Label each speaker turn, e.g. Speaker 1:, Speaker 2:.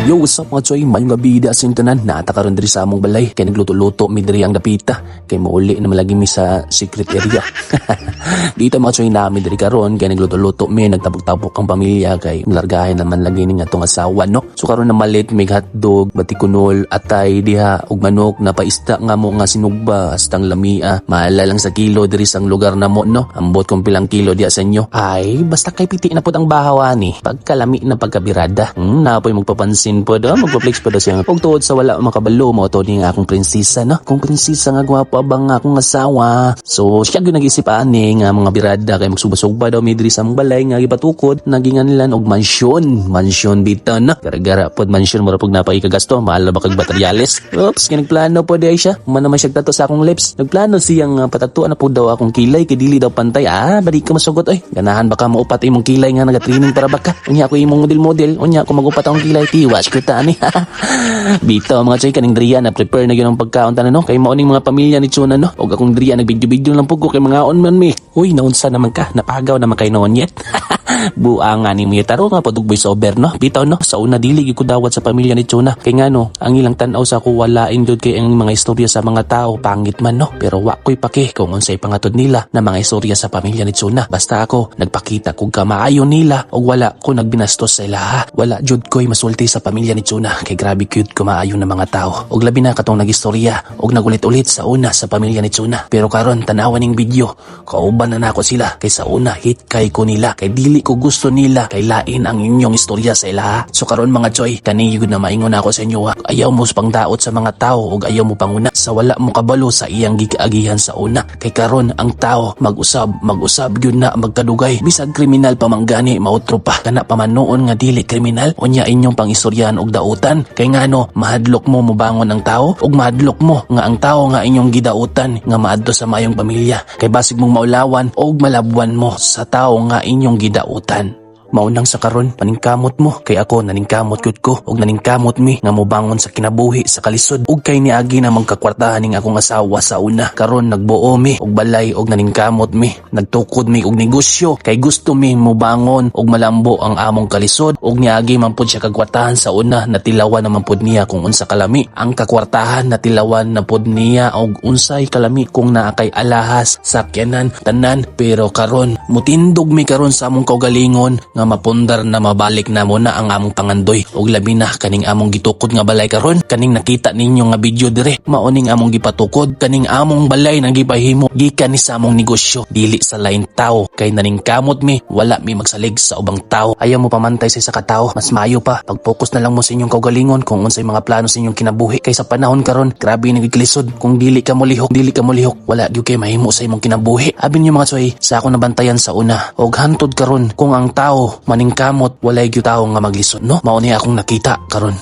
Speaker 1: Yo, what's up mga choy? Mayong gabi da asin tanan. Naata karon diri sa among balay. Kay nagluto-luto mi diri ang dapita. Kay mauli na malagi mi sa secret area. Dito mga choy namin diri karon. Kay nagluto-luto mi, nagtabok-tabok ang pamilya. Kay largahin naman lagi ni nga tong asawa, no? So karon na malit may hotdog, batikunol, atay diha ug manok na paista nga mo nga sinugba astang lamia. Maala lang sa kilo diri sang lugar na mo, no? Ambot kung pilang kilo diha sa inyo. Ay, basta kay piti na pud ang bahawani. Pagkalami na pagkabirada. Napoy magpapansin po do, magpa-flex po do siya. Pag tuod sa wala makabalo mo to ni nga akong prinsesa, no? Kung prinsesa nga gwapo bang akong asawa. So siya gyud nag-isip ani nga mga birada kay magsugba-sugba daw mi diri sa balay nga gipatukod nagingan nila og mansyon bitaw, no? Gara-gara pod mansyon mura pug napay kagasto, mahal ba kag materyales. Oops, nagplano po di siya. Man naman siya tato sa akong lips. Nagplano siyang patatuan na po daw akong kilay kay dili daw pantay. Badi ka masugot oy. Ganahan baka maupat imong kilay nga naga-training para baka. Unya ako imong model, unya ako magupat akong kilay tiwas kita ani. Bitaw mga chay kaning driya na prepare na gyud ang pagkaon tanan, no? Kay maoning mga pamilya ni Chuna, no? Og akong driya nagbidyo-bidyo lang pug ko kay mga on man mi. Uy, naunsa naman ka? Napagaw naman kay noon yet. Buang ani mi taro nga padug voice over, no? Bitaw, no? Sa una dili gyud ko dawat sa pamilya ni Chuna. Kay ngano, ang ilang tan-aw sa ko walain jud kay ang mga istorya sa mga tao pangit man, no? Pero wa ko'y paki kung unsay pangatod nila na mga istorya sa pamilya ni Chuna. Basta ako nagpakita kog kamaayo nila og wala ko nagbinastos sa ilaha. Wala jud ko'y masulti sa pamilya ni Chuna kay grabe cute kumaayo na mga tao. Og labi na katong nagistorya og nagulit-ulit sa una sa pamilya ni Chuna. Pero karon tanawan ning video, kauban na nako sila kay sa una hit kay ko nila kay dili ko gusto nila kay lain ang inyong istorya sa ilaha. So karon mga choy, kani gyud na maingon ako sa inyo, ayaw mo pangdaot sa mga tao og ayaw mo panguna sa wala mo kabalo sa iyang gikaagihan sa una. Kay karon ang tao mag-usab gyud na magkadugay bisag kriminal pa manggani mautro pa kana pamanuon nga dili kriminal unya inyong pangistoryahan og dautan kay ngano mahadlok mo mobangon ang tao ug mahadlok mo nga ang tao nga inyong gidautan nga maadto sa mayong pamilya kay basig mong maulawan og malabwan mo sa tao nga inyong gidautan. Maunang sa karon paningkamot mo kay ako naningkamot gyud ko og naningkamot mi nga mobangon sa kinabuhi sa kalisod ug kay niagi na magkakwartahan ning akong asawa sa una. Karon nagbuo mi og balay og naningkamot mi nagtukod mi og negosyo kay gusto mi mobangon og malambo ang among kalisod ug niagi man pud siya kagwartahan sa una natilawan naman pud niya kung unsa kalami ang kakwartahan natilawan na pud niya og unsay kalami kung naa kay alahas sakyanan tanan. Pero karon mutindog mi karon sa among kaugalingon nga mapundar na mabalik na muna ang among pangandoy og labi na kaning among gitukod nga balay karon kaning nakita ninyo nga video dire maoning among gipatukod kaning among balay nang gipahimo gikan ni sa among negosyo dili sa lain tao kay naningkamot mi wala mi magsalig sa ubang tao. Ayaw mo pamantay sa isa ka tao, mas maayo pa pag-focus na lang mo sa inyong kaugalingon kung unsay mga plano sa inyong kinabuhi kay sa panahon karon grabe nagiklisod kung dili ka molihok wala gyud kay mahimo sa imong kinabuhi. Abi niyo mga soy sa ako nabantayan sa una og hantod karon kung ang tao maningkamot walay gyud tawo nga maglisod, no? Mao ni akong nakita karon.